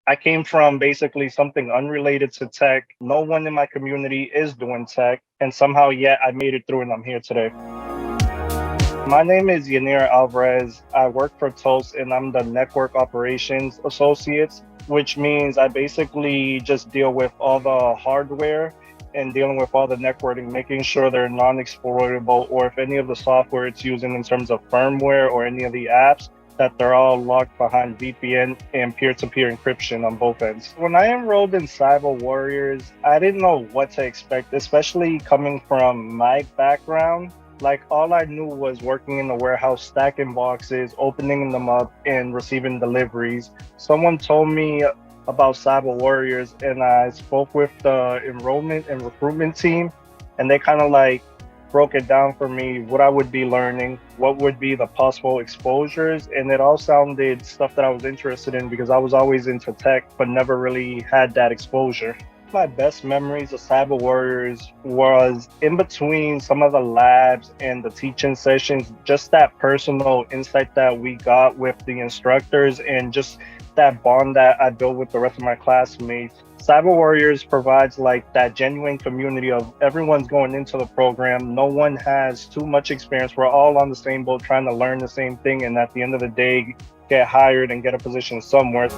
I came from basically something unrelated to tech. No one in my community is doing tech, and somehow yet I made it through and I'm here today. My name is Yannier Alvarez. I work for Toast and I'm the Network Operations Associates, which means I basically just deal with all the hardware and dealing with all the networking, making sure they're non-exploitable, or if any of the software it's using in terms of firmware or any of the apps, that they're all locked behind VPN and peer-to-peer encryption on both ends. When I enrolled in Cyber Warriors, I didn't know what to expect, especially coming from my background. Like, all I knew was working in the warehouse, stacking boxes, opening them up, and receiving deliveries. Someone told me about Cyber Warriors, and I spoke with the enrollment and recruitment team, and they kind of like broke it down for me what I would be learning, what would be the possible exposures, and it all sounded stuff that I was interested in because I was always into tech, but never really had that exposure. My best memories of Cyber Warriors was in between some of the labs and the teaching sessions, just that personal insight that we got with the instructors and just that bond that I built with the rest of my classmates. Cyber Warriors provides like that genuine community of everyone's going into the program. No one has too much experience. We're all on the same boat trying to learn the same thing, and at the end of the day, get hired and get a position somewhere.